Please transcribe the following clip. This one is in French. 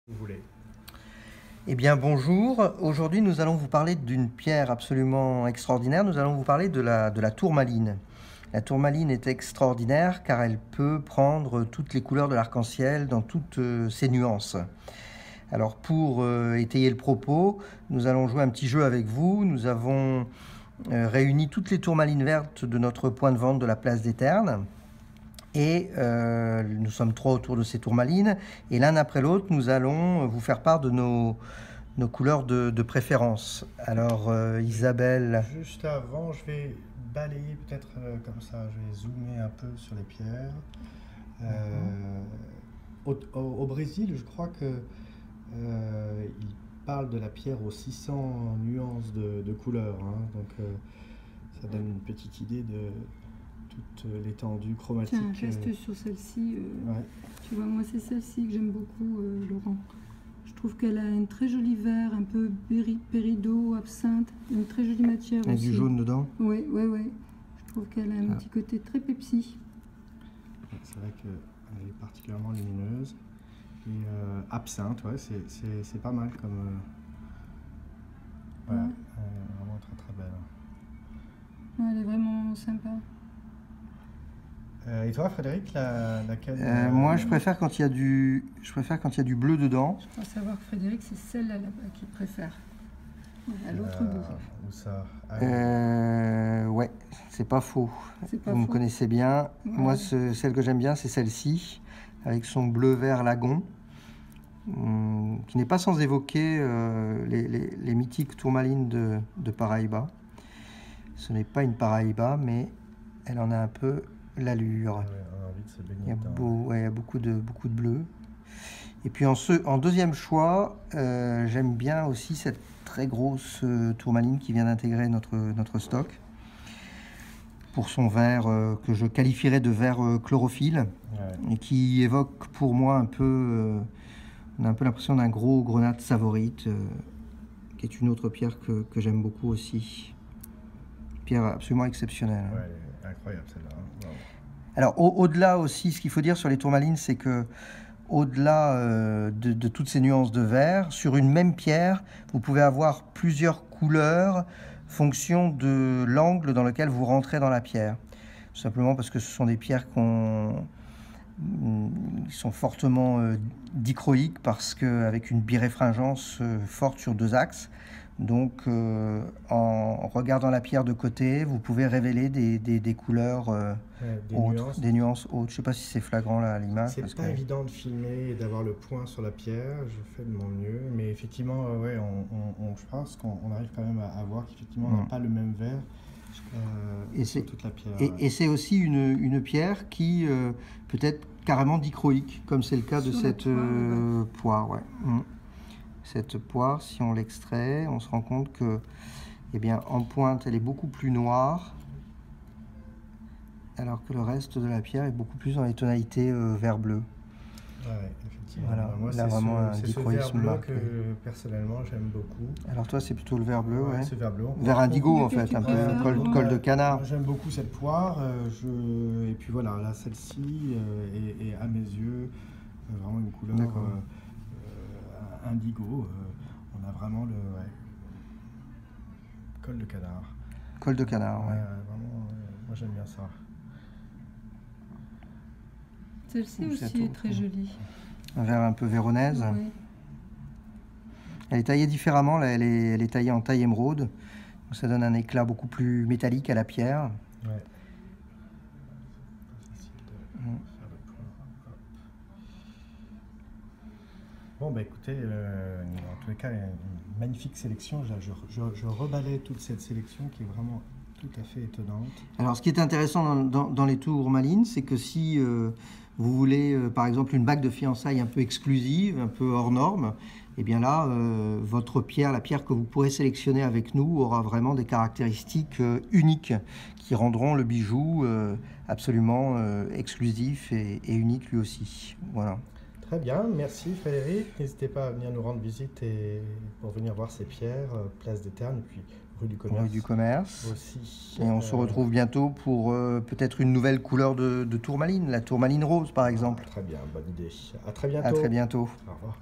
Vous voulez. Eh bien bonjour, aujourd'hui nous allons vous parler d'une pierre absolument extraordinaire, nous allons vous parler de la tourmaline. La tourmaline est extraordinaire car elle peut prendre toutes les couleurs de l'arc-en-ciel dans toutes ses nuances. Alors pour étayer le propos, nous allons jouer un petit jeu avec vous. Nous avons réuni toutes les tourmalines vertes de notre point de vente de la place des Ternes. Et nous sommes trois autour de ces tourmalines. Et l'un après l'autre, nous allons vous faire part de nos couleurs de préférence. Alors Isabelle... Juste avant, je vais balayer peut-être comme ça. Je vais zoomer un peu sur les pierres. Au Brésil, je crois que ils parlent de la pierre aux 600 nuances de couleurs. Hein. Donc ça donne une petite idée de toute l'étendue chromatique. Tiens, reste sur celle-ci. Ouais. Tu vois, moi c'est celle-ci que j'aime beaucoup, Laurent. Je trouve qu'elle a un très joli vert, un peu péridot, absinthe, une très jolie matière Avec aussi. du jaune dedans. Oui. Je trouve qu'elle a un petit côté très Pepsi. C'est vrai qu'elle est particulièrement lumineuse. Et absinthe, ouais, c'est pas mal comme... Voilà, Ouais. vraiment très très belle. Ouais, elle est vraiment sympa. Et toi, Frédéric, laquelle Moi, je préfère quand il y a du bleu dedans. Je crois savoir que Frédéric, c'est celle-là là-bas qu'il préfère. À l'autre bout. Où ça Ouais, c'est pas faux. C'est pas Vous me faux. connaissez bien. Ouais. Moi, celle que j'aime bien, c'est celle-ci, avec son bleu-vert lagon, qui n'est pas sans évoquer les mythiques tourmalines de Paraíba. Ce n'est pas une Paraíba, mais elle en a un peu l'allure. Ouais, on a envie de se baigner Il y a, dedans. il y a beaucoup de bleu. Et puis en deuxième choix, j'aime bien aussi cette très grosse tourmaline qui vient d'intégrer notre stock. Pour son vert que je qualifierais de vert chlorophylle, Ouais. et qui évoque pour moi un peu, on a un peu l'impression d'un gros grenade savorite, qui est une autre pierre que j'aime beaucoup aussi. Pierre absolument exceptionnelle. Ouais, elle est incroyable celle-là. Hein. Wow. Alors au-delà aussi, ce qu'il faut dire sur les tourmalines, c'est que au-delà de toutes ces nuances de vert, sur une même pierre, vous pouvez avoir plusieurs couleurs fonction de l'angle dans lequel vous rentrez dans la pierre. Tout simplement parce que ce sont des pierres qui sont fortement dichroïques, parce qu'avec une biréfringence forte sur deux axes. Donc en regardant la pierre de côté, vous pouvez révéler des couleurs Ouais, autres, des nuances autres. Je ne sais pas si c'est flagrant là à l'image. C'est pas évident de filmer et d'avoir le point sur la pierre. Je fais de mon mieux, mais effectivement, ouais, je pense qu'on arrive quand même à voir qu'effectivement, on n'a pas le même vert sur toute la pierre. Et c'est aussi une pierre qui peut être carrément dichroïque, comme c'est le cas de Sur la cette poire, poire. Ouais. Cette poire, si on l'extrait, on se rend compte que, eh bien, en pointe, elle est beaucoup plus noire, alors que le reste de la pierre est beaucoup plus dans les tonalités vert-bleu. Ouais, effectivement. Voilà, Moi, là, vraiment un c'est ce dichroïsme vert bleu marqué. que personnellement j'aime beaucoup. Alors toi, c'est plutôt le vert bleu, ouais. Ce vert bleu. Vert indigo, en Mais fait, tu un peu préfères, col de canard. J'aime beaucoup cette poire. Et puis voilà, là, celle-ci est à mes yeux vraiment une couleur indigo. On a vraiment le col de canard. Col de canard, ouais. Vraiment, moi j'aime bien ça. Celle-ci Ou aussi cette est autre. très jolie. Un vert un peu véronaise. Ouais. Elle est taillée différemment, là, elle est taillée en taille émeraude. Donc ça donne un éclat beaucoup plus métallique à la pierre. Ouais. Facile de faire le point. Hop. Bon, bah écoutez, en tous les cas, une magnifique sélection. Je rebalais toute cette sélection qui est vraiment tout à fait étonnante. Alors, ce qui est intéressant dans les tourmalines, c'est que si vous voulez, par exemple, une bague de fiançailles un peu exclusive, un peu hors norme, et bien là, votre pierre, la pierre que vous pourrez sélectionner avec nous, aura vraiment des caractéristiques uniques qui rendront le bijou absolument exclusif et unique lui aussi. Voilà. Très bien, merci Frédéric. N'hésitez pas à venir nous rendre visite et pour venir voir ces pierres, place des Ternes, puis rue du Commerce. Rue du Commerce. Aussi. Et on se retrouve bientôt pour peut-être une nouvelle couleur de tourmaline, la tourmaline rose par exemple. Très bien, bonne idée. À très bientôt. À très bientôt. Au revoir.